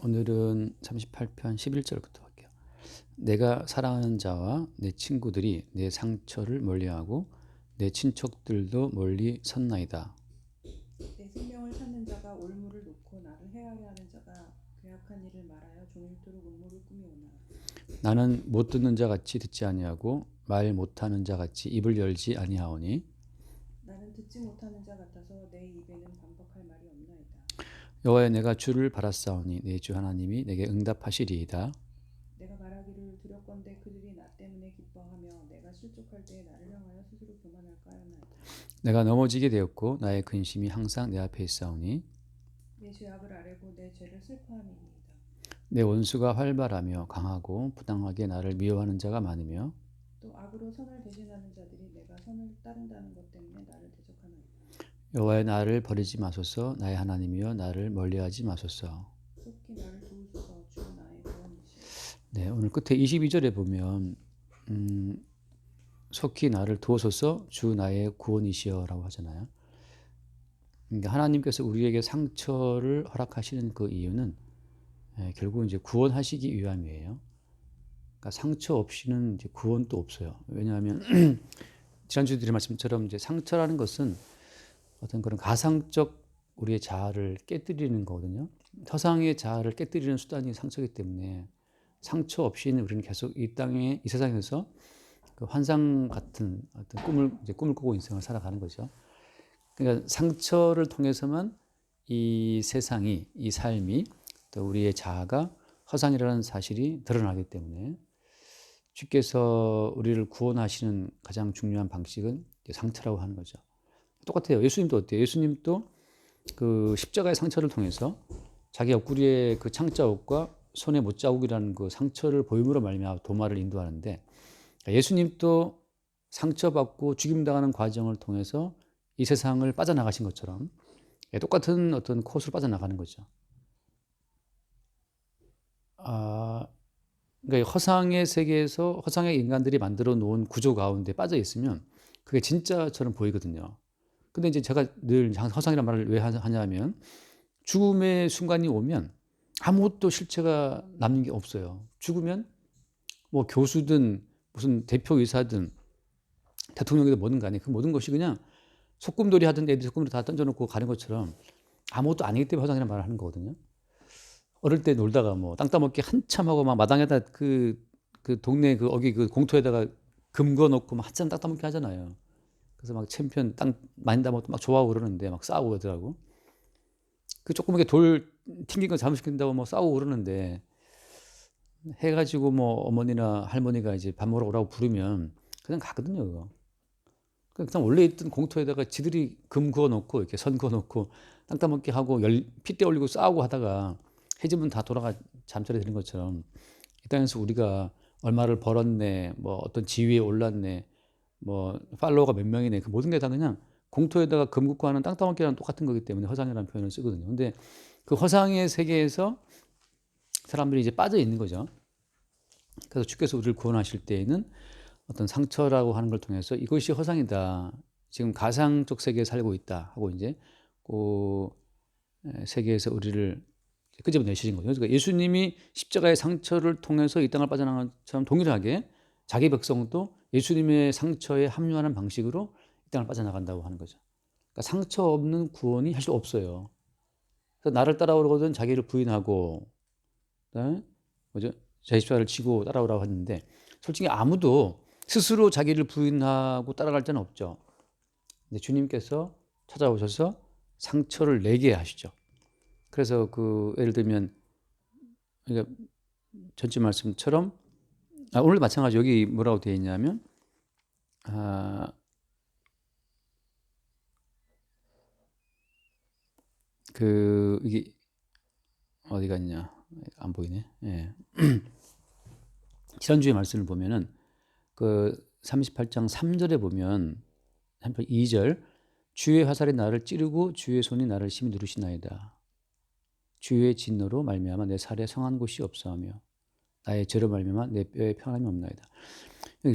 오늘은 38편 11절부터 할게요. 내가 사랑하는 자와 내 친구들이 내 상처를 멀리하고 내 친척들도 멀리 섰나이다. 내 생명을 찾는 자가 올무를 놓고 나를 해하려 하는 자가 괴악한 일을 말하여 종일토록 음모를 꾸미오나. 나는 못 듣는 자 같이 듣지 아니하고 말 못하는 자 같이 입을 열지 아니하오니 나는 듣지 못하는 자 같아서 내 입에는 반박할 말이 없나이다. 여호와여 내가 주를 바랐사오니 내 주 하나님이 내게 응답하시리이다. 내가 말하기를 두렵건대 그들이 나 때문에 기뻐하며 내가 실족할 때에 나를 향하여 스스로 교만할까 하나이다. 내가 넘어지게 되었고 나의 근심이 항상 내 앞에 있사오니 내 죄악을 아뢰고 내 죄를 슬퍼함이니이다. 내 원수가 활발하며 강하고 부당하게 나를 미워하는 자가 많으며 또 악으로 선을 대신하는 자들이 내가 선을 따른다는 것 때문에 나를 대적하나이다. 여호와여 나를 버리지 마소서. 나의 하나님이여 나를 멀리하지 마소서. 속히 나를 도우소서. 주 나의 구원이시여. 네, 오늘 끝에 22절에 보면 속히 나를 도우소서 주 나의 구원이시여라고 하잖아요. 그러니까 하나님께서 우리에게 상처를 허락하시는 그 이유는 결국 이제 구원하시기 위함이에요. 그러니까 상처 없이는 이제 구원도 없어요. 왜냐하면 지난주 드린 말씀처럼 이제 상처라는 것은 어떤 그런 가상적 우리의 자아를 깨뜨리는 거거든요. 허상의 자아를 깨뜨리는 수단이 상처이기 때문에 상처 없이는 우리는 계속 이 땅에 이 세상에서 그 환상 같은 어떤 꿈을 꾸고 인생을 살아가는 거죠. 그러니까 상처를 통해서만 이 세상이 이 삶이 또 우리의 자아가 허상이라는 사실이 드러나기 때문에 주께서 우리를 구원하시는 가장 중요한 방식은 상처라고 하는 거죠. 똑같아요. 예수님도 어때요? 예수님도 그 십자가의 상처를 통해서 자기 옆구리에 그 창자국과 손에 못자국이라는 그 상처를 보임으로 말미암아 도마를 인도하는데 예수님도 상처받고 죽임당하는 과정을 통해서 이 세상을 빠져나가신 것처럼 똑같은 어떤 코스로 빠져나가는 거죠. 그러니까 허상의 세계에서 허상의 인간들이 만들어 놓은 구조 가운데 빠져 있으면 그게 진짜처럼 보이거든요. 근데 이제 제가 늘 허상이라는 말을 왜 하냐면 죽음의 순간이 오면 아무것도 실체가 남는 게 없어요. 죽으면 뭐 교수든 무슨 대표이사든 대통령이든 뭐든 간에 그 모든 것이 그냥 소꿉놀이 하던 애들 소꿉놀이 다 던져놓고 가는 것처럼 아무것도 아니기 때문에 허상이라는 말을 하는 거거든요. 어릴 때 놀다가 뭐 땅 따먹기 한참 하고 막 마당에다 그 동네 그 어기 그 공터에다가 금 거놓고 막 한참 땅 따먹기 하잖아요. 그래서 막 챔피언 땅 많이 따먹고 막 좋아하고 그러는데 막 싸우고 그러더라고. 그 조그맣게 돌 튕긴 거 잘못시킨다고 뭐 싸우고 그러는데 해가지고 뭐 어머니나 할머니가 이제 밥 먹으러 오라고 부르면 그냥 가거든요, 그거. 그냥 원래 있던 공터에다가 지들이 금 그어 놓고 이렇게 선 그어 놓고 땅 따먹기 하고 핏대 올리고 싸우고 하다가 해지면 다 돌아가 잠자리 드는 것처럼 이 땅에서 우리가 얼마를 벌었네, 뭐 어떤 지위에 올랐네, 뭐 팔로워가 몇 명이네, 그 모든 게 다 그냥 공터에다가 금 굽고 하는 땅 따먹기랑 똑같은 거기 때문에 허상이라는 표현을 쓰거든요. 근데 그 허상의 세계에서 사람들이 이제 빠져 있는 거죠. 그래서 주께서 우리를 구원하실 때에는 어떤 상처라고 하는 걸 통해서 이것이 허상이다. 지금 가상적 세계에 살고 있다 하고 이제 그 세계에서 우리를 끄집어내시는 거죠. 그러니까 예수님이 십자가의 상처를 통해서 이 땅을 빠져나간 것처럼 동일하게 자기 백성도 예수님의 상처에 합류하는 방식으로 이 땅을 빠져나간다고 하는 거죠. 그러니까 상처 없는 구원이 사실 없어요. 그래서 나를 따라오거든 자기를 부인하고 그다음에 뭐죠? 제 십자가를 지고 따라오라고 했는데 솔직히 아무도 스스로 자기를 부인하고 따라갈 자는 없죠. 근데 주님께서 찾아오셔서 상처를 내게 하시죠. 그래서 그 예를 들면 그러니까 전체 말씀처럼 오늘 마찬가지 여기 뭐라고 되어 있냐면 그 이게 어디가 있냐 안 보이네. 예. 지난주의 말씀을 보면은 그 38장 3절에 보면 2절 주의 화살이 나를 찌르고 주의 손이 나를 심히 누르시나이다. 주의 진노로 말미암아 내 살에 성한 곳이 없어하며 나의 죄로 말미암아 내 뼈에 평안함이 없나이다.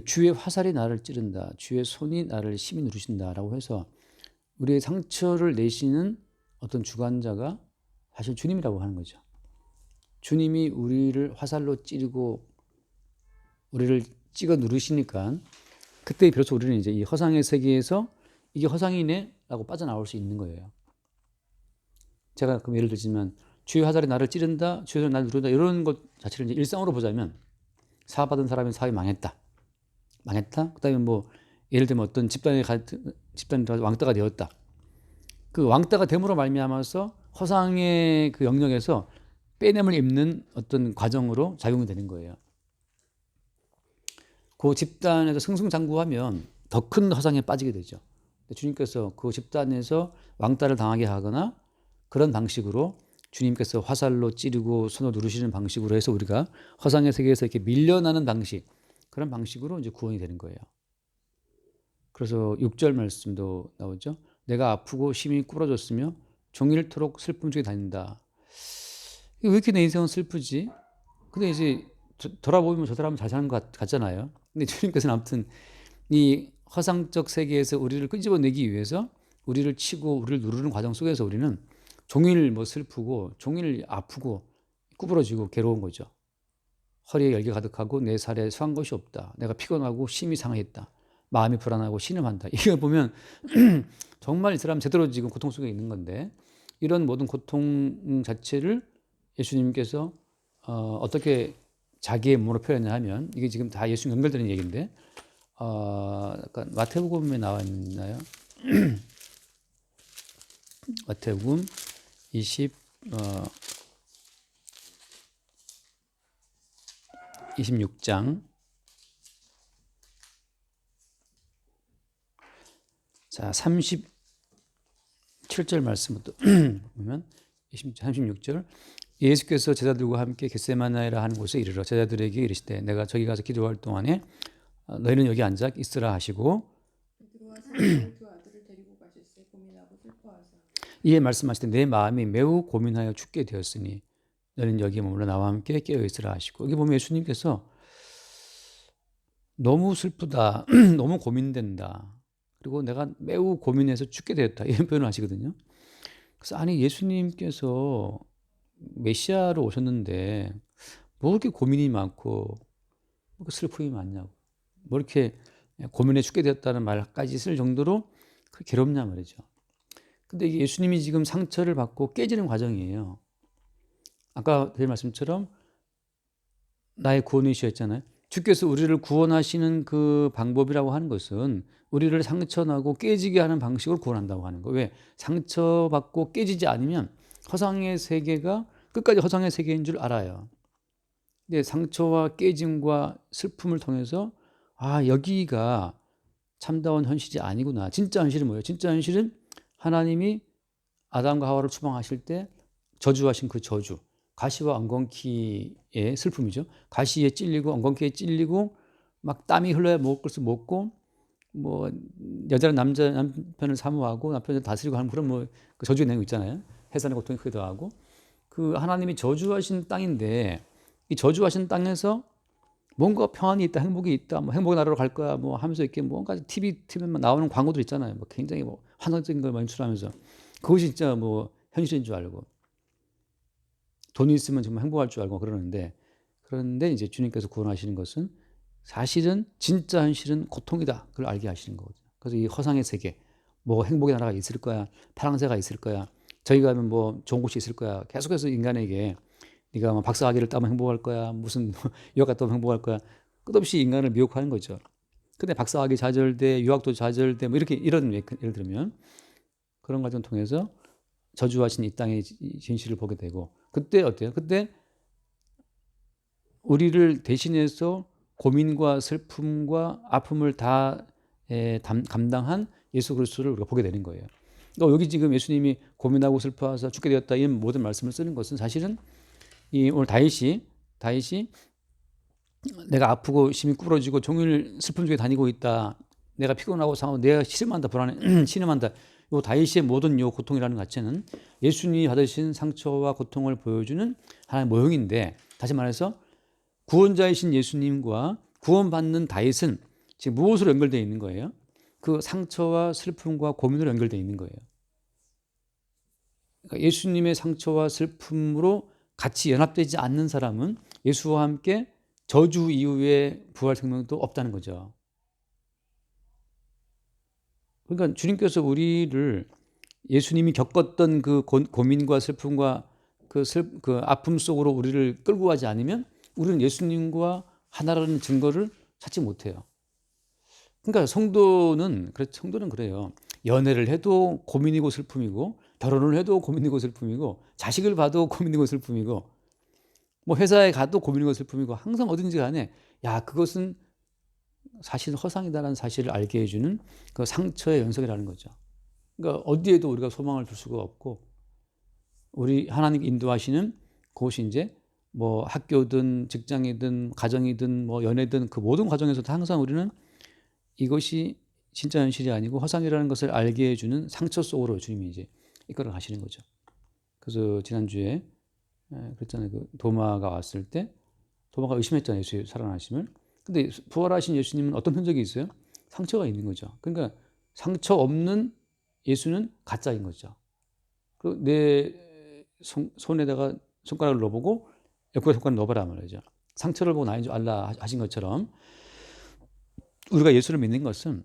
주의 화살이 나를 찌른다. 주의 손이 나를 심히 누르신다라고 해서 우리의 상처를 내시는 어떤 주관자가 사실 주님이라고 하는 거죠. 주님이 우리를 화살로 찌르고 우리를 찍어 누르시니까 그때 비로소 우리는 이제 이 허상의 세계에서 이게 허상이네라고 빠져나올 수 있는 거예요. 제가 그럼 예를 들지만 주의 화살이 나를 찌른다, 주의 화살이 나를 누른다 이런 것 자체를 이제 일상으로 보자면 사받은 사람의 사업이 망했다. 그다음에 뭐 예를 들면 어떤 집단이 왕따가 되었다. 그 왕따가 됨으로 말미암아서 허상의 그 영역에서 빼냄을 입는 어떤 과정으로 작용이 되는 거예요. 그 집단에서 승승장구하면 더 큰 허상에 빠지게 되죠. 주님께서 그 집단에서 왕따를 당하게 하거나 그런 방식으로 주님께서 화살로 찌르고 손으로 누르시는 방식으로 해서 우리가 허상의 세계에서 이렇게 밀려나는 방식, 그런 방식으로 이제 구원이 되는 거예요. 그래서 6절 말씀도 나오죠. 내가 아프고 심히 꿇어졌으며 종일토록 슬픔 중에 다닌다. 왜 이렇게 내 인생은 슬프지? 근데 이제 돌아보면 저 사람은 잘 사는 것 같잖아요. 근데 주님께서는 아무튼 이 허상적 세계에서 우리를 끄집어내기 위해서 우리를 치고 우리를 누르는 과정 속에서 우리는 종일 뭐 슬프고 종일 아프고 구부러지고 괴로운 거죠. 허리에 열기 가득하고 내 살에 수한 것이 없다. 내가 피곤하고 심히 상했다. 마음이 불안하고 신음한다. 이거 보면 정말 이 사람 제대로 지금 고통 속에 있는 건데 이런 모든 고통 자체를 예수님께서 어떻게 자기의 몸으로 표현을 하면 이게 지금 다 예수 연결되는 얘기인데 약간 마태복음에 나와 있나요? 마태복음 26장 자 37절 말씀부터 보면 36절 예수께서 제자들과 함께 겟세마네라 하는 곳에 이르러 제자들에게 이르시되 내가 저기 가서 기도할 동안에 너희는 여기 앉아 있으라 하시고 베드로와 시몬의 두 아들을 데리고 가실새 고민하고 슬퍼하사 이에 말씀하시되 내 마음이 매우 고민하여 죽게 되었으니 너는 여기 머물러 나와 함께 깨어 있으라 하시고 여기 보면 예수님께서 너무 슬프다 너무 고민된다 그리고 내가 매우 고민해서 죽게 되었다 이런 표현을 하시거든요. 그래서 아니 예수님께서 메시아로 오셨는데 뭐 이렇게 고민이 많고 뭐 이렇게 슬픔이 많냐고 뭐 이렇게 고민에 죽게 되었다는 말까지 쓸 정도로 괴롭냐 말이죠. 근데 이게 예수님이 지금 상처를 받고 깨지는 과정이에요. 아까 드린 말씀처럼 나의 구원이셨잖아요. 주께서 우리를 구원하시는 그 방법이라고 하는 것은 우리를 상처나고 깨지게 하는 방식으로 구원한다고 하는 거예요. 왜? 상처받고 깨지지 않으면 허상의 세계가 끝까지 허상의 세계인 줄 알아요. 근데 상처와 깨짐과 슬픔을 통해서 여기가 참다운 현실이 아니구나. 진짜 현실은 뭐예요? 진짜 현실은 하나님이 아담과 하와를 추방하실 때 저주하신 그 저주. 가시와 엉겅퀴의 슬픔이죠. 가시에 찔리고 엉겅퀴에 찔리고 막 땀이 흘러야 먹을 것을 먹고 뭐 여자는 남편을 사모하고 남편을 다스리고 하는 그런 뭐 그 저주의 내용 있잖아요. 해산의 고통이 크기도 하고 그 하나님이 저주하신 땅인데 이 저주하신 땅에서 뭔가 평안이 있다, 행복이 있다, 뭐 행복의 나라로 갈 거야, 뭐 하면서 이렇게 뭔가 TV만 나오는 광고들 있잖아요. 뭐 굉장히 뭐 환상적인 걸 연출하면서 그것이 진짜 뭐 현실인 줄 알고 돈이 있으면 정말 행복할 줄 알고 그러는데 그런데 이제 주님께서 구원하시는 것은 사실은 진짜 현실은 고통이다. 그걸 알게 하시는 거거든요. 그래서 이 허상의 세계, 뭐 행복의 나라가 있을 거야, 파랑새가 있을 거야, 저기 가면 뭐 좋은 곳이 있을 거야. 계속해서 인간에게 네가 뭐 박사학위를 따면 행복할 거야, 무슨 유학 갔다 오면 행복할 거야. 끝없이 인간을 미혹하는 거죠. 근데 박사학위 좌절돼, 유학도 좌절돼, 뭐 이렇게 이런 예를 들면 그런 과정 통해서 저주하신 이 땅의 진실을 보게 되고 그때 어때요? 그때 우리를 대신해서 고민과 슬픔과 아픔을 다 감당한 예수 그리스도를 우리가 보게 되는 거예요. 그러니까 여기 지금 예수님이 고민하고 슬퍼하사 죽게 되었다 이런 모든 말씀을 쓰는 것은 사실은 이 오늘 다윗이 내가 아프고 심히 꿇어지고 종일 슬픔 중에 다니고 있다. 내가 피곤하고 상하고 내가 신음한다 불안해 신음한다. 요 다윗의 모든 요 고통이라는 자체는 예수님이 받으신 상처와 고통을 보여주는 하나의 모형인데 다시 말해서 구원자이신 예수님과 구원받는 다윗은 지금 무엇으로 연결되어 있는 거예요? 그 상처와 슬픔과 고민으로 연결되어 있는 거예요. 그러니까 예수님의 상처와 슬픔으로 같이 연합되지 않는 사람은 예수와 함께 저주 이후에 부활 생명도 없다는 거죠. 그러니까 주님께서 우리를 예수님이 겪었던 그 고민과 슬픔과 그 아픔 속으로 우리를 끌고 가지 않으면 우리는 예수님과 하나라는 증거를 찾지 못해요. 그러니까 성도는 그래요. 연애를 해도 고민이고 슬픔이고, 결혼을 해도 고민이고 슬픔이고, 자식을 봐도 고민이고 슬픔이고, 뭐 회사에 가도 고민이고 슬픔이고, 항상 어딘지 간에 야, 그것은 사실 허상이다라는 사실을 알게 해주는 그 상처의 연속이라는 거죠. 그러니까 어디에도 우리가 소망을 둘 수가 없고, 우리 하나님 인도하시는 그것이 이제 뭐 학교든 직장이든 가정이든 뭐 연애든 그 모든 과정에서도 항상 우리는 이것이 진짜 현실이 아니고 허상이라는 것을 알게 해주는 상처 속으로 주님이 이제 이끌어 가시는 거죠. 그래서 지난주에 그랬잖아요. 그 도마가 왔을 때 도마가 의심했잖아요. 예수의 살아나심을. 근데 부활하신 예수님은 어떤 흔적이 있어요? 상처가 있는 거죠. 그러니까 상처 없는 예수는 가짜인 거죠. 그리고 내 손에다가 손가락을 넣어보고 옆구리에 손가락을 넣어봐라 말이죠. 상처를 보고 나인 줄 알라 하신 것처럼 우리가 예수를 믿는 것은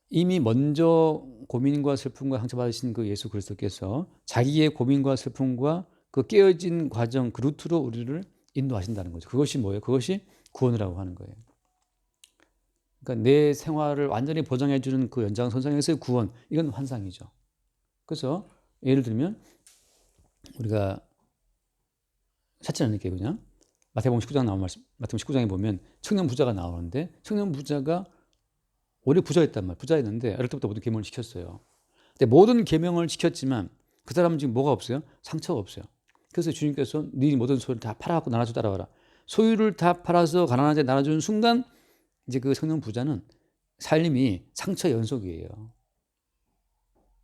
이미 먼저 고민과 슬픔과 상처받으신 그 예수 그리스도께서 자기의 고민과 슬픔과 그 깨어진 과정 그 루트로 우리를 인도하신다는 거죠. 그것이 뭐예요? 그것이 구원이라고 하는 거예요. 그러니까 내 생활을 완전히 보장해 주는 그 연장선상에서의 구원, 이건 환상이죠. 그래서 예를 들면 우리가 찾지 않을게요. 그냥 마태복음 19장 나온 말씀, 마태복음 19장에 보면 청년 부자가 나오는데 청년 부자가 원래 부자였단 말이에요. 부자였는데 어릴 때부터 모든 계명을 지켰어요. 근데 모든 계명을 지켰지만 그 사람은 지금 뭐가 없어요? 상처가 없어요. 그래서 주님께서 네 모든 소유를 다 팔아갖고 나눠줘 따라와라. 소유를 다 팔아서 가난한 자 나눠주는 순간 이제 그 청년 부자는 삶이 상처 연속이에요.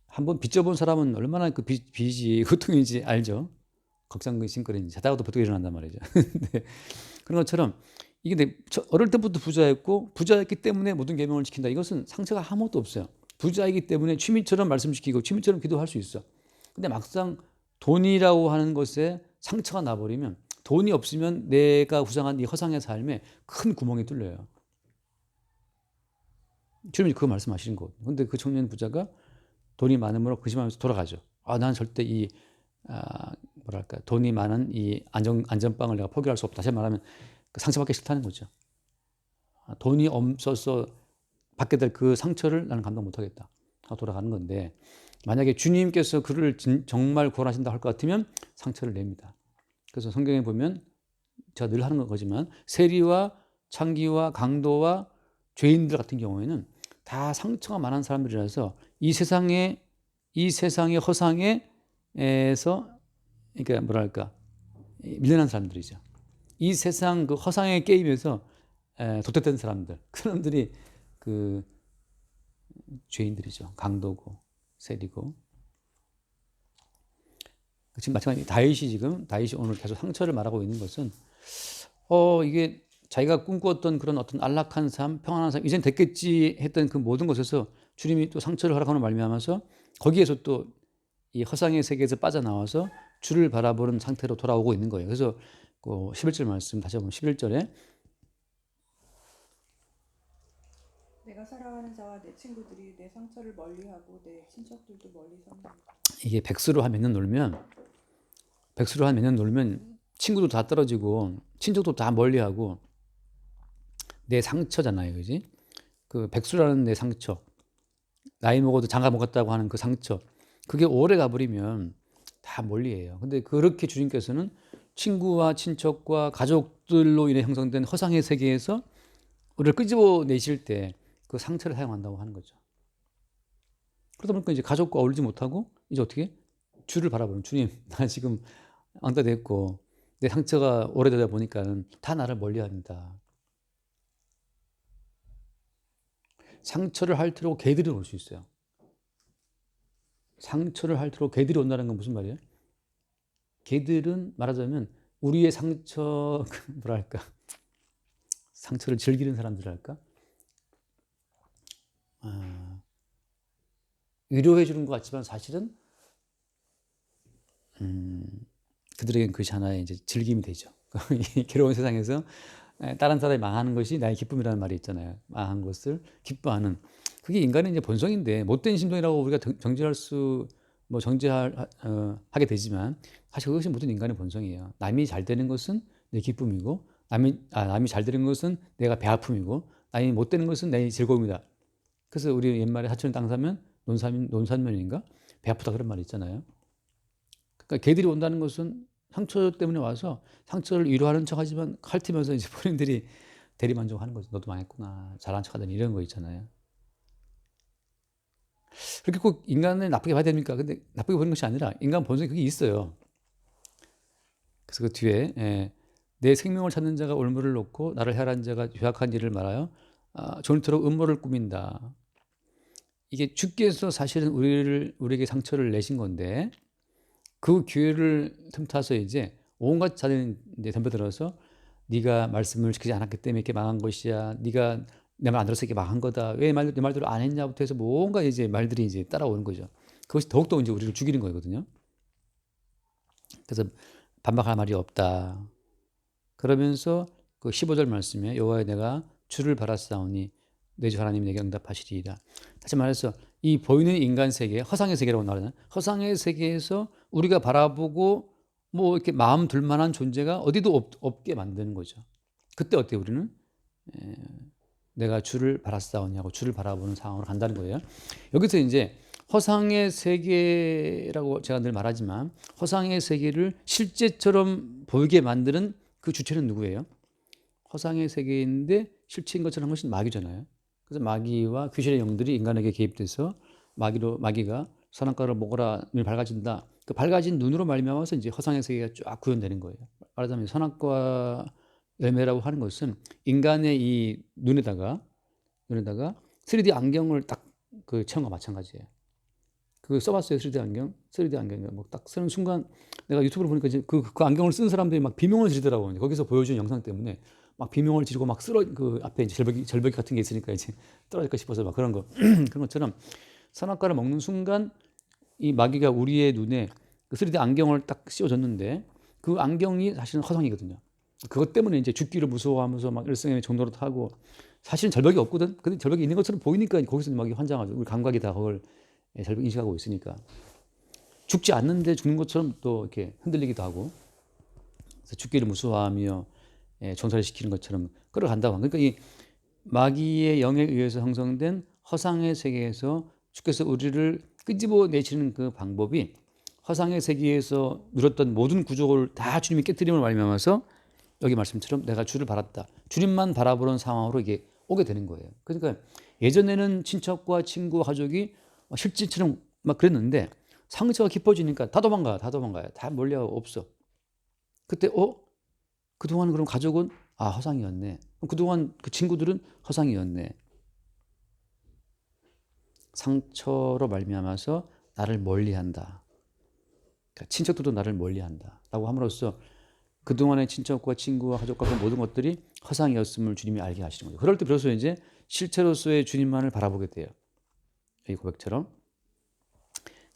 한번 빚져본 사람은 얼마나 그 빚이 고통인지 알죠. 걱정이 심거리인지 자다가도 버티고 일어난단 말이죠. 근데 그런 것처럼 이게 내 어릴 때부터 부자였고 부자였기 때문에 모든 계명을 지킨다. 이것은 상처가 아무것도 없어요. 부자이기 때문에 취미처럼 말씀 지키고 취미처럼 기도할 수 있어. 근데 막상 돈이라고 하는 것에 상처가 나버리면 돈이 없으면 내가 구상한 이 허상의 삶에 큰 구멍이 뚫려요. 주님이 그 말씀하시는 거거든요. 근데 그 청년 부자가 돈이 많음으로 근심하면서 돌아가죠. 나는 절대 이 뭐랄까 돈이 많은 이 안전빵을 내가 포기할 수 없다. 다시 말하면 상처받기 싫다는 거죠. 돈이 없어서 받게 될 그 상처를 나는 감당 못하겠다. 돌아가는 건데 만약에 주님께서 그를 정말 구원하신다 할 것 같으면 상처를 냅니다. 그래서 성경에 보면 제가 늘 하는 거지만 세리와 창기와 강도와 죄인들 같은 경우에는 다 상처가 많은 사람들이라서 이 세상의 허상에서 그러니까 뭐랄까 밀려난 사람들이죠. 이 세상 그 허상의 게임에서 도태된 사람들, 그 사람들이 그 죄인들이죠. 강도고 세리고. 지금 마찬가지 다윗이 오늘 계속 상처를 말하고 있는 것은 이게 자기가 꿈꾸었던 그런 어떤 안락한 삶, 평안한 삶, 이젠 됐겠지 했던 그 모든 것에서 주님이 또 상처를 허락하는 말미암아서 거기에서 또 이 허상의 세계에서 빠져나와서 주를 바라보는 상태로 돌아오고 있는 거예요. 그래서 그 11절 말씀 다시 한번 11절에 내가 사랑하는 자와 내 친구들이 내 상처를 멀리하고 내 친척들도 멀리 선다. 이게 백수로 한 몇 년 놀면 친구도 다 떨어지고 친척도 다 멀리하고 내 상처잖아요. 그지? 그 백수라는 내 상처, 나이 먹어도 장가 먹었다고 하는 그 상처, 그게 오래 가버리면 다 멀리해요. 근데 그렇게 주님께서는 친구와 친척과 가족들로 인해 형성된 허상의 세계에서 우리를 끄집어내실 때 그 상처를 사용한다고 하는 거죠. 그러다 보니까 이제 가족과 어울리지 못하고 이제 어떻게? 주를 바라보는 주님, 나 지금 왕따 됐고 내 상처가 오래되다 보니까는 다 나를 멀리합니다. 상처를 핥으려고 개들이 올 수 있어요. 상처를 핥으려고 개들이 온다는 건 무슨 말이에요? 개들은 말하자면 우리의 상처 뭐랄까 상처를 즐기는 사람들랄까 위로해 주는 것 같지만 사실은 그들에겐 그것이 하나의 이제 즐김이 되죠. 이 괴로운 세상에서 다른 사람이 망하는 것이 나의 기쁨이라는 말이 있잖아요. 망한 것을 기뻐하는. 그게 인간의 이제 본성인데 못된 심정이라고 우리가 정죄할 수 뭐 정죄하게 되지만 사실 그것이 모든 인간의 본성이에요. 남이 잘 되는 것은 내 기쁨이고 남이 잘 되는 것은 내가 배 아픔이고 남이 못 되는 것은 내 즐거움이다. 그래서 우리 옛말에 하천을 땅 사면 논산면인가 배 아프다 그런 말이 있잖아요. 그러니까 개들이 온다는 것은 상처 때문에 와서 상처를 위로하는 척하지만 핥으면서 이제 본인들이 대리만족하는 거죠. 너도 망했구나. 잘한 척하더니 이런 거 있잖아요. 그렇게 꼭 인간을 나쁘게 봐야 됩니까? 근데 나쁘게 보는 것이 아니라 인간 본성이 그게 있어요. 그래서 그 뒤에 내 생명을 찾는 자가 올무를 놓고 나를 해하는 자가 죄악한 일을 말하여 종일토록 음모를 꾸민다. 이게 주께서 사실은 우리에게 상처를 내신 건데 그 기회를 틈타서 이제 온갖 자들이 이제 덤벼들어서 네가 말씀을 지키지 않았기 때문에 이렇게 망한 것이야. 네가 내 말 안 들어서 이렇게 망한 거다. 왜 내 말대로 안 했냐부터 해서 뭔가 이제 말들이 이제 따라오는 거죠. 그것이 더욱더 이제 우리를 죽이는 거거든요. 그래서 반박할 말이 없다. 그러면서 그 15절 말씀에 여호와여 내가 주를 바랐사오니 내 주 하나님이 내게 응답하시리이다. 다시 말해서 이 보이는 인간 세계, 허상의 세계라고 말하는 허상의 세계에서 우리가 바라보고 뭐 이렇게 마음 둘 만한 존재가 어디도 없게 만드는 거죠. 그때 어때요? 우리는 내가 주를 바랐사오니 하고 주를 바라보는 상황으로 간다는 거예요. 여기서 이제 허상의 세계라고 제가 늘 말하지만 허상의 세계를 실제처럼 보이게 만드는 그 주체는 누구예요? 허상의 세계인데 실체인 것처럼 한 것이 마귀잖아요. 그래서 마귀와 귀신의 영들이 인간에게 개입돼서 마귀가 선악과를 먹으라 눈이 밝아진다. 그 밝아진 눈으로 말미암아서 이제 허상의 세계가 쫙 구현되는 거예요. 말하자면 선악과 열매라고 하는 것은 인간의 이 눈에다가 3D 안경을 딱 그 체험과 마찬가지예요. 그 써봤어요 3D 안경? 3D 안경을 뭐딱 쓰는 순간 내가 유튜브로 보니까 이제 그 안경을 쓴 사람들이 막 비명을 지르더라고요. 거기서 보여준 영상 때문에 막 비명을 지르고 막 그 앞에 이제 절벽 같은 게 있으니까 이제 떨어질까 싶어서 막 그런 거 그런 것처럼 선악과를 먹는 순간 이 마귀가 우리의 눈에 그 3D 안경을 딱 씌워줬는데 그 안경이 사실은 허상이거든요. 그것 때문에 이제 죽기를 무서워하면서 막 일생의 정도로 타고 사실은 절벽이 없거든. 근데 절벽이 있는 것처럼 보이니까 거기서 막 환장하죠. 우리 감각이 다 그걸 절벽 인식하고 있으니까 죽지 않는데 죽는 것처럼 또 이렇게 흔들리기도 하고 그래서 죽기를 무서워하며 종살이 시키는 것처럼 끌어간다고. 그러니까 이 마귀의 영에 의해서 형성된 허상의 세계에서 주께서 우리를 끄집어내시는 그 방법이 허상의 세계에서 누렸던 모든 구조를 다 주님이 깨뜨림을 말미암아서 여기 말씀처럼 내가 주를 바랐다. 주님만 바라보는 상황으로 이게 오게 되는 거예요. 그러니까 예전에는 친척과 친구와 가족이 실제처럼 막 그랬는데 상처가 깊어지니까 다 도망가요. 다 멀리하고 없어. 그때 그동안 그럼 가족은 허상이었네. 그동안 그 친구들은 허상이었네. 상처로 말미암아서 나를 멀리한다. 그러니까 친척들도 나를 멀리한다. 라고 함으로써 그동안의 친척과 친구와 가족과 그 모든 것들이 허상이었음을 주님이 알게 하시는 거죠. 그럴 때 비로소 이제 실체로서의 주님만을 바라보게 돼요. 이 고백처럼.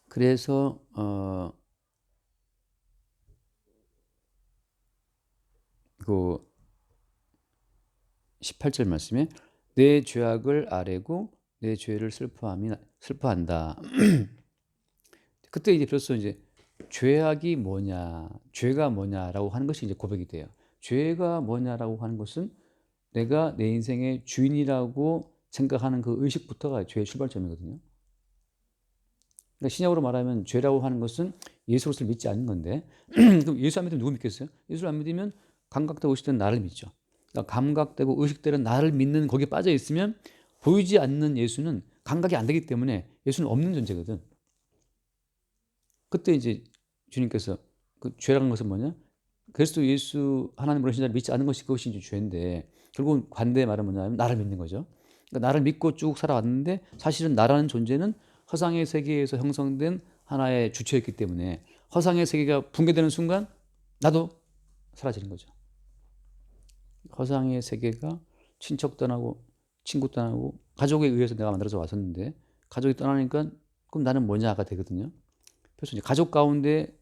그래서 그 18절 말씀에 내 죄악을 아뢰고 내 죄를 슬퍼한다. 그때 이제 비로소 이제 죄악이 뭐냐, 죄가 뭐냐라고 하는 것이 이제 고백이 돼요. 죄가 뭐냐라고 하는 것은 내가 내 인생의 주인이라고 생각하는 그 의식부터가 죄의 출발점이거든요. 그러니까 신약으로 말하면 죄라고 하는 것은 예수 그리스도를 믿지 않는 건데 그럼 예수 안 믿으면 누구 믿겠어요? 예수를 안 믿으면 감각되고 의식되는 나를 믿죠. 그러니까 감각되고 의식되는 나를 믿는 거기에 빠져 있으면 보이지 않는 예수는 감각이 안 되기 때문에 예수는 없는 존재거든. 그때 이제 주님께서 그 죄라는 것은 뭐냐? 그리스도 예수 하나님 오신 자를 믿지 않는 것이 그것이 이제 죄인데 결국은 반대의 말은 뭐냐면 나를 믿는 거죠. 그러니까 나를 믿고 쭉 살아왔는데 사실은 나라는 존재는 허상의 세계에서 형성된 하나의 주체였기 때문에 허상의 세계가 붕괴되는 순간 나도 사라지는 거죠. 허상의 세계가 친척 떠나고 친구 떠나고 가족에 의해서 내가 만들어져 왔었는데 가족이 떠나니까 그럼 나는 뭐냐가 되거든요. 그래서 이제 가족 가운데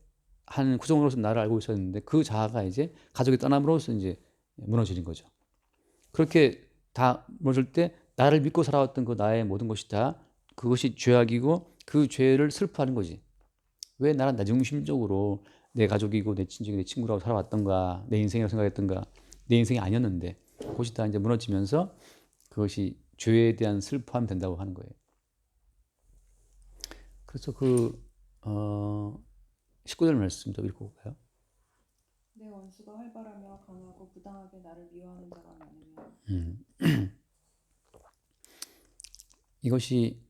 한 구성으로서 나를 알고 있었는데 그 자아가 이제 가족이 떠남으로써 이제 무너지는 거죠. 그렇게 다 무너질 때 나를 믿고 살아왔던 그 나의 모든 것이 다 그것이 죄악이고 그 죄를 슬퍼하는 거지. 왜 나는 나중심적으로 내 가족이고 내 친족이 내 친구라고 살아왔던가 내 인생이라고 생각했던가 내 인생이 아니었는데 그것이 다 이제 무너지면서 그것이 죄에 대한 슬퍼함이 된다고 하는 거예요. 그래서 그 19절 말씀 좀 읽고 볼까요? 내 원수가 활발하며 강하고 부당하게 나를 미워하는 자가 많으며 이것이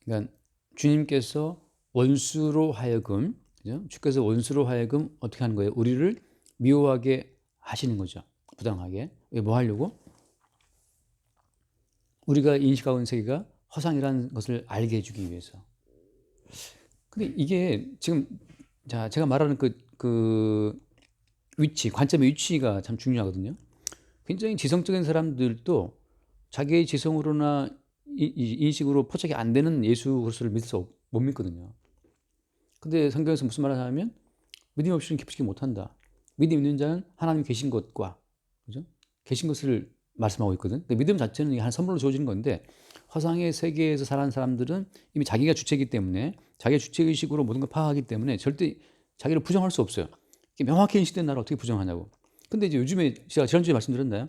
그러니까 주님께서 원수로 하여금 그죠? 주께서 원수로 하여금 어떻게 하는 거예요? 우리를 미워하게 하시는 거죠. 부당하게. 왜 뭐 하려고? 우리가 인식하고 있는 세계가 허상이라는 것을 알게 해주기 위해서. 근데 이게 지금 자 제가 말하는 그 위치, 관점의 위치가 참 중요하거든요. 굉장히 지성적인 사람들도 자기의 지성으로나 인식으로 포착이 안 되는 예수 그리스도를 못 믿거든요. 근데 성경에서 무슨 말을 하냐면 믿음 없이는 기쁘지 못한다. 믿음 있는 자는 하나님 계신 것과 그죠? 계신 것을 말씀하고 있거든. 근데 믿음 자체는 한 선물로 주어지는 건데 허상의 세계에서 살아가는 사람들은 이미 자기가 주체이기 때문에 자기의 주체의식으로 모든 걸 파악하기 때문에 절대 자기를 부정할 수 없어요. 명확히 인식된 나를 어떻게 부정하냐고. 근데 이제 요즘에 제가 지난주에 말씀드렸나요?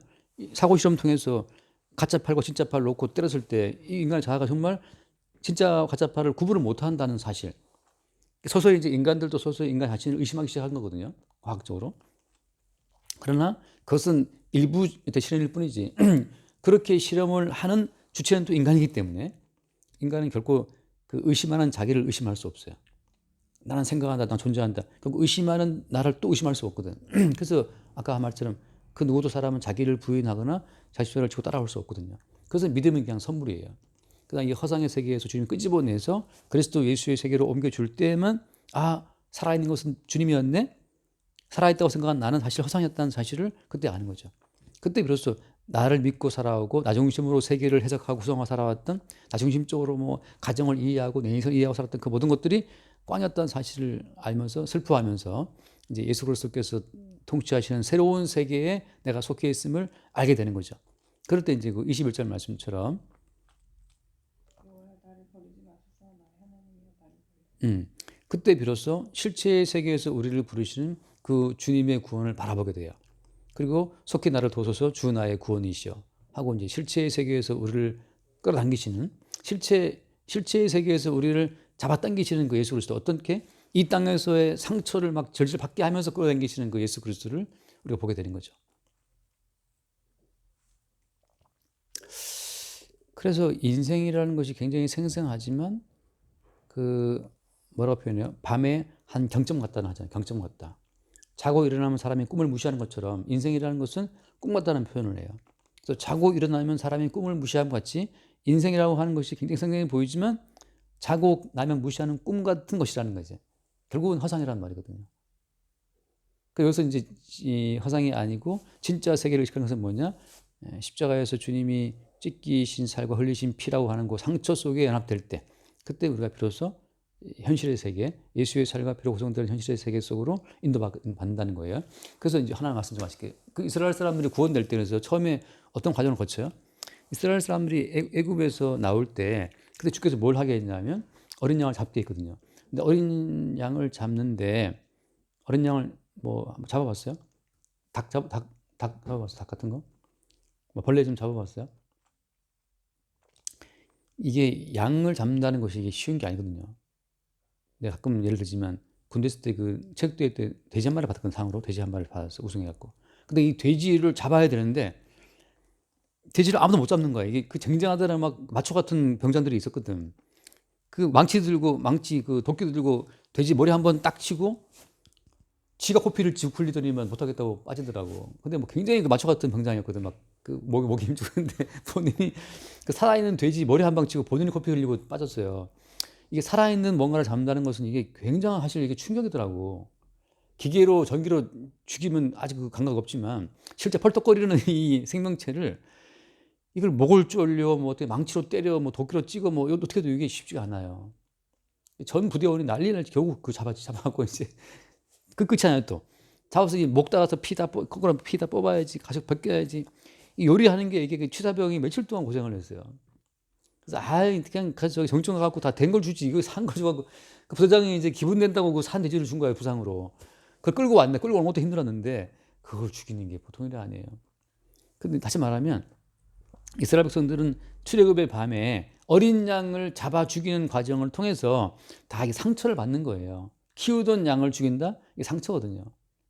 사고 실험 통해서 가짜 팔과 진짜 팔 놓고 때렸을 때 이 인간의 자아가 정말 진짜 가짜 팔을 구분을 못 한다는 사실. 서서히 이제 인간들도 서서히 인간 자신을 의심하기 시작한 거거든요. 과학적으로. 그러나 그것은 일부 실현일 뿐이지. 그렇게 실험을 하는 주체는 또 인간이기 때문에 인간은 결코 그 의심하는 자기를 의심할 수 없어요. 나는 생각한다, 난 존재한다. 결국 의심하는 나를 또 의심할 수 없거든. 그래서 아까 한 말처럼 그 누구도 사람은 자기를 부인하거나 자기 주장을 지고 따라올 수 없거든요. 그래서 믿음은 그냥 선물이에요. 그다음 이 허상의 세계에서 주님이 끄집어내서 그리스도 예수의 세계로 옮겨줄 때만 살아있는 것은 주님이었네. 살아있다고 생각한 나는 사실 허상이었다는 사실을 그때 아는 거죠. 그때 비로소 나를 믿고 살아오고 나 중심으로 세계를 해석하고 구성하고 살아왔던 나 중심적으로 뭐 가정을 이해하고 내 인생을 이해하고 살았던 그 모든 것들이 꽝이었다는 사실을 알면서 슬퍼하면서 이제 예수 그리스도께서 통치하시는 새로운 세계에 내가 속해 있음을 알게 되는 거죠. 그럴 때 이제 그 21절 말씀처럼 나를 버리지 마소서 나의 하나님이여 나를 버리지 그때 비로소 실체의 세계에서 우리를 부르시는 그 주님의 구원을 바라보게 돼요. 그리고 속히 나를 도소서 주 나의 구원이시여 하고 이제 실체의 세계에서 우리를 끌어당기시는 실체의 세계에서 우리를 잡아당기시는 그 예수 그리스도 어떻게 이 땅에서의 상처를 막 절절 받게 하면서 끌어당기시는 그 예수 그리스도를 우리가 보게 되는 거죠. 그래서 인생이라는 것이 굉장히 생생하지만 그 뭐라고 표현해요? 밤에 한 경점 같다는 하잖아요. 경점 같다. 자고 일어나면 사람이 꿈을 무시하는 것처럼 인생이라는 것은 꿈 같다는 표현을 해요. 그래서 자고 일어나면 사람이 꿈을 무시함 같이 인생이라고 하는 것이 굉장히 생생해 보이지만 자고 나면 무시하는 꿈 같은 것이라는 거죠. 결국은 허상이라는 말이거든요. 그래서 여기서 이제 이 허상이 아니고 진짜 세계를 의식하는 것은 뭐냐? 십자가에서 주님이 찢기신 살과 흘리신 피라고 하는 그 상처 속에 연합될 때 그때 우리가 비로소 현실의 세계, 예수의 살과 피로 구성되는 현실의 세계 속으로 인도받는다는 거예요. 그래서 이제 하나 말씀 좀 하실게요. 그 이스라엘 사람들이 구원될 때 그래서 처음에 어떤 과정을 거쳐요? 이스라엘 사람들이 애굽에서 나올 때 그때 주께서 뭘 하게 했냐면 어린 양을 잡게 했거든요. 근데 어린 양을 잡는데 어린 양을 뭐 잡아봤어요? 닭 잡아봤어요? 닭 같은 거? 뭐 벌레 좀 잡아봤어요? 이게 양을 잡는다는 것이 이게 쉬운 게 아니거든요. 내가 가끔 예를 들지만 군대 있을 때 그 체육대회 때 돼지 한 마리 받았거든. 상으로 돼지 한 마리 받았어. 우승해갖고. 근데 이 돼지를 잡아야 되는데 돼지를 아무도 못 잡는 거야. 이게 그 쟁쟁하다는 막 마초 같은 병장들이 있었거든. 그 망치 그 도끼 들고 돼지 머리 한번 딱 치고 지가 코피를 쥐고 굴리더니만 못하겠다고 빠지더라고. 근데 뭐 굉장히 그 마초 같은 병장이었거든. 막 그 목이 힘주는데 본인이 그 살아있는 돼지 머리 한 방 치고 본인이 코피 흘리고 빠졌어요. 이게 살아있는 뭔가를 잡는다는 것은 이게 굉장한 사실 이게 충격이더라고. 기계로 전기로 죽이면 아직 그 감각 없지만 실제 펄떡거리는 이 생명체를 이걸 목을 졸려 뭐 어떻게 망치로 때려 뭐 도끼로 찍어 뭐 어떻게 해도 이게 쉽지가 않아요. 전 부대원이 난리 날지 겨우 그 잡아갖고 이제 끝이 아니에요 또. 잡아서 목 따가서 거꾸로 피 다 뽑아야지, 가죽 벗겨야지. 이 요리하는 게 이게 그 취사병이 며칠 동안 고생을 했어요. 그래서 그냥 가서 저기 정청 가갖고 다 된 걸 주지. 이거 산 걸 줘갖고 그 부사장이 이제 기분 낸다고 그 산 돼지를 준 거예요 부상으로. 그걸 끌고 왔네. 끌고 오는 것도 힘들었는데 그걸 죽이는 게 보통 일이 아니에요. 근데 다시 말하면 이스라엘 백성들은 출애굽의 밤에 어린 양을 잡아 죽이는 과정을 통해서 다 이게 상처를 받는 거예요. 키우던 양을 죽인다? 이게 상처거든요.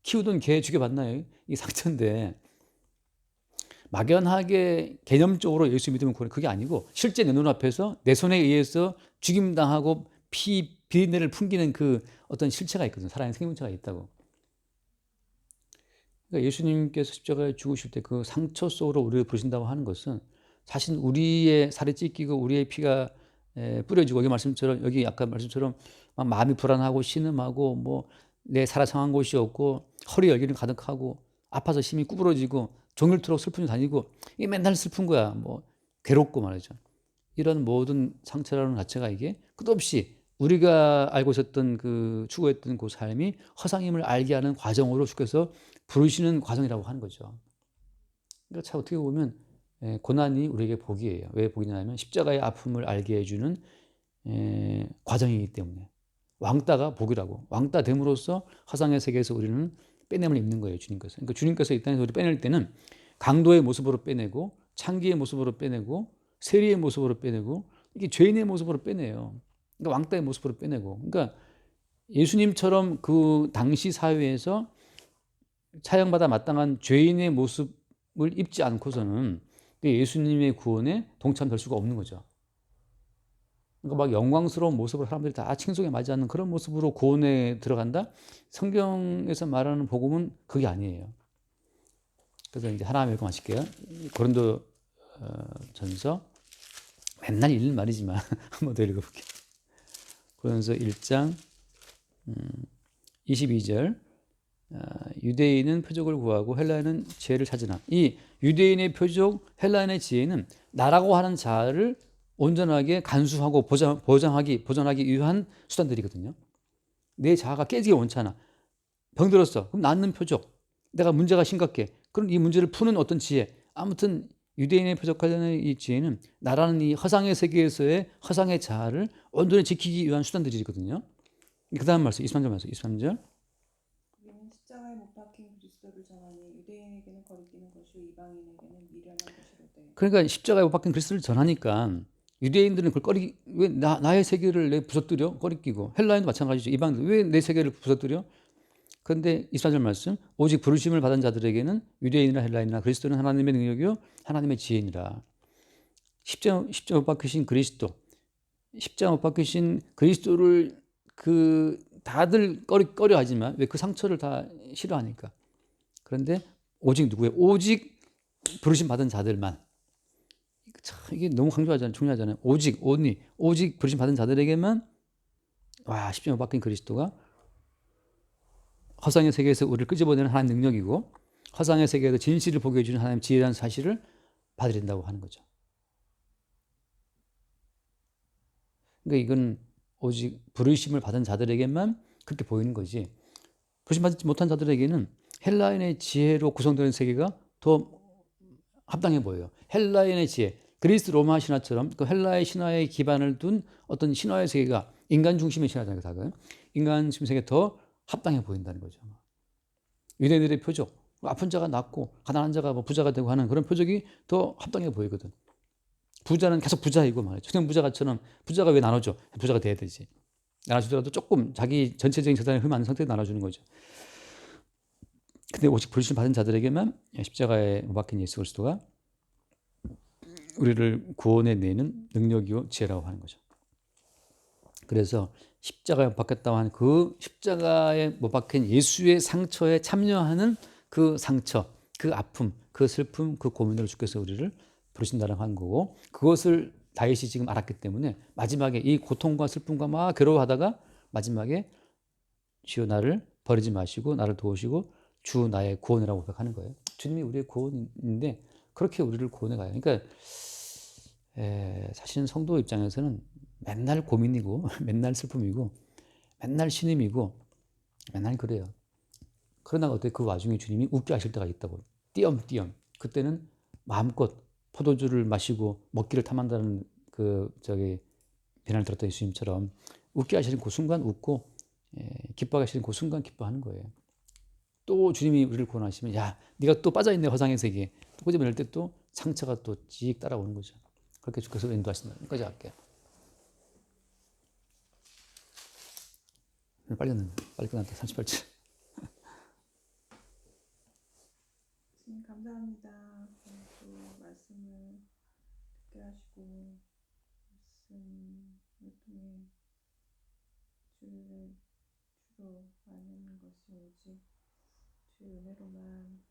키우던 개 죽여봤나요? 이게 상처인데 막연하게 개념적으로 예수 믿으면 그게 아니고 실제 내 눈앞에서 내 손에 의해서 죽임당하고 비린내를 풍기는 그 어떤 실체가 있거든요. 살아있는 생명체가 있다고. 그러니까 예수님께서 십자가에 죽으실 때 그 상처 속으로 우리를 부르신다고 하는 것은 사실 우리의 살이 찢기고 우리의 피가 뿌려지고 여기 아까 말씀처럼 막 마음이 불안하고 신음하고 뭐 내 살아 상한 곳이 없고 허리 열기는 가득하고 아파서 심히 구부러지고 종일토록 슬픔이 다니고 이게 맨날 슬픈 거야. 뭐 괴롭고 말이죠. 이런 모든 상처라는 자체가 이게 끝없이 우리가 알고 있었던 그 추구했던 그 삶이 허상임을 알게 하는 과정으로 주께서 부르시는 과정이라고 하는 거죠. 그러니까 참 어떻게 보면 고난이 우리에게 복이에요. 왜 복이냐면 십자가의 아픔을 알게 해주는 과정이기 때문에. 왕따가 복이라고. 왕따 됨으로써 허상의 세계에서 우리는 빼냄을 입는 거예요. 주님께서. 그러니까 주님께서 이 땅에서 우리 빼낼 때는 강도의 모습으로 빼내고 창기의 모습으로 빼내고 세리의 모습으로 빼내고 이게 죄인의 모습으로 빼내요. 그러니까 왕따의 모습으로 빼내고. 그러니까 예수님처럼 그 당시 사회에서 차형받아 마땅한 죄인의 모습을 입지 않고서는 예수님의 구원에 동참될 수가 없는 거죠. 그러니까 막 영광스러운 모습으로 사람들이 다 칭송에 맞이하는 그런 모습으로 구원에 들어간다? 성경에서 말하는 복음은 그게 아니에요. 그래서 이제 하나 읽어마실게요. 고린도 전서 맨날 읽는 말이지만 한 번 더 읽어볼게요. 고린도서 1장 22절 유대인은 표적을 구하고 헬라인은 지혜를 찾으나 이 유대인의 표적, 헬라인의 지혜는 나라고 하는 자를 온전하게 간수하고 보존하기 위한 수단들이거든요. 내 자아가 깨지기 원찮아. 병들었어. 그럼 낫는 표적. 내가 문제가 심각해. 그럼 이 문제를 푸는 어떤 지혜. 아무튼 유대인의 표적하려는 이 지혜는 나라는 이 허상의 세계에서의 허상의 자아를 온전히 지키기 위한 수단들이거든요. 그 다음 말씀 23절 말씀 23절. 우리는 십자가에 못 박힌 그리스도를 전하니 유대인에게는 거리끼는 것이요 이방인에게는 미련한 것이로되. 그러니까 십자가에 못 박힌 그리스도를 전하니까 유대인들은 그걸 왜 나의 세계를 내 부서뜨려? 꺼리끼고. 헬라인도 마찬가지죠. 이방인들 왜 내 세계를 부서뜨려? 그런데 24절 말씀 오직 부르심을 받은 자들에게는 유대인이나 헬라인이나 그리스도는 하나님의 능력이요 하나님의 지혜니라. 십자가 못 박히신 그리스도, 십자가 못 박히신 그리스도를 그 다들 꺼려하지만 왜 그 상처를 다 싫어하니까. 그런데 오직 누구예요? 오직 부르심 받은 자들만. 참 이게 너무 강조하잖아요. 중요하잖아요. 오직 부르심 받은 자들에게만 십자가 못 박힌 그리스도가 허상의 세계에서 우리를 끄집어내는 하나님 능력이고 허상의 세계에서 진실을 보게 해주는 하나님 지혜라는 사실을 받아들인다고 하는 거죠. 그러니까 이건 오직 부르심을 받은 자들에게만 그렇게 보이는 거지. 부르심 받지 못한 자들에게는 헬라인의 지혜로 구성되는 세계가 더 합당해 보여요. 헬라인의 지혜, 그리스 로마 신화처럼 그 헬라의 신화에 기반을 둔 어떤 신화의 세계가 인간 중심의 신화잖아요. 다가 인간 중심의 세계가 더 합당해 보인다는 거죠. 유대인들의 표적, 아픈 자가 낫고 가난한 자가 부자가 되고 하는 그런 표적이 더 합당해 보이거든. 부자는 계속 부자이고 말이죠. 천연 부자가처럼 부자가 왜 나눠줘? 부자가 돼야 되지. 나눠주더라도 조금 자기 전체적인 재산에 흠 안 상태에 나눠주는 거죠. 근데 오직 부르심 받은 자들에게만 십자가에 못 박힌 예수 그리스도가 우리를 구원해 내는 능력이요 지혜라고 하는 거죠. 그래서 십자가에 못 박혔다고 하는 그 십자가에 못 박힌 예수의 상처에 참여하는 그 상처, 그 아픔, 그 슬픔, 그 고민으로 주께서 우리를 부르신다라고 하는 거고 그것을 다윗이 지금 알았기 때문에 마지막에 이 고통과 슬픔과 막 괴로워하다가 마지막에 주여 나를 버리지 마시고 나를 도우시고 주 나의 구원이라고 고백하는 거예요. 주님이 우리의 구원인데 그렇게 우리를 구원해 가요. 그러니까 사실은 성도 입장에서는 맨날 고민이고 맨날 슬픔이고 맨날 신음이고 맨날 그래요. 그러나 어때 그 와중에 주님이 웃게 하실 때가 있다고. 띄엄띄엄. 그때는 마음껏 포도주를 마시고 먹기를 탐한다는 비난을 들었던 예수님처럼 웃게 하시는 그 순간 웃고 기뻐하게 하시는 그 순간 기뻐하는 거예요. 또 주님이 우리를 구원하시면 야 네가 또 빠져있네 허상의 세계에 또 끄집어낼 때 또 상처가 또 직 따라오는 거죠. 그렇게 주께서 인도하신다. 여기까지 할게요. 빨리 끝났다. 38초. 주님 감사합니다. 또 말씀을 듣게 하시고 말씀을 통해 주를 주로 아는 것이 오직 주의 은혜로만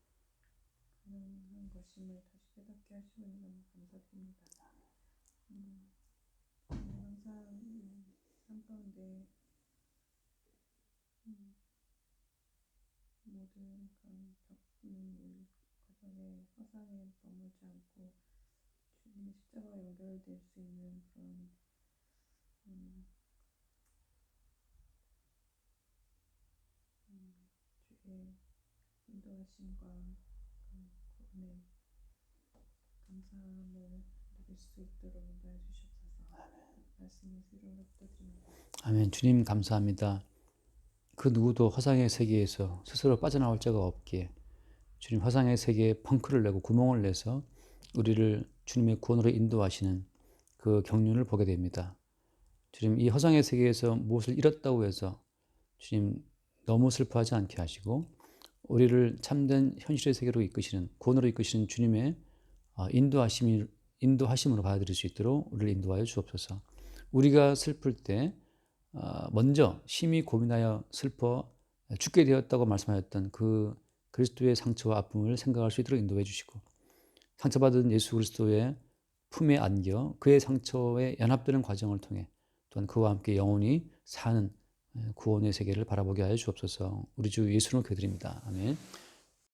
가능한 것임을 다시 깨닫게 하시니 너무 감사드립니다. 항상 삶 가운데 모든 그런 겪는 일 과정에 허상에 머물지 않고 주님의 십자가와 연결될 수 있는 그런 주의 인도하심과 구원의 감사함을 누릴 수 있도록 인도해 주시옵소서. 말씀 예수 이름으로 기도드립니다. 아멘. 주님 감사합니다. 그 누구도 허상의 세계에서 스스로 빠져나올 자가 없기에 주님 허상의 세계에 펑크를 내고 구멍을 내서 우리를 주님의 구원으로 인도하시는 그 경륜을 보게 됩니다. 주님 이 허상의 세계에서 무엇을 잃었다고 해서 주님 너무 슬퍼하지 않게 하시고 우리를 참된 현실의 세계로 이끄시는 구원으로 이끄시는 주님의 인도하심으로 받아들일 수 있도록 우리를 인도하여 주옵소서. 우리가 슬플 때 먼저 심히 고민하여 슬퍼 죽게 되었다고 말씀하였던 그 그리스도의 상처와 아픔을 생각할 수 있도록 인도해 주시고 상처받은 예수 그리스도의 품에 안겨 그의 상처에 연합되는 과정을 통해 또한 그와 함께 영원히 사는 구원의 세계를 바라보게 하여 주옵소서. 우리 주 예수로 기도드립니다. 아멘.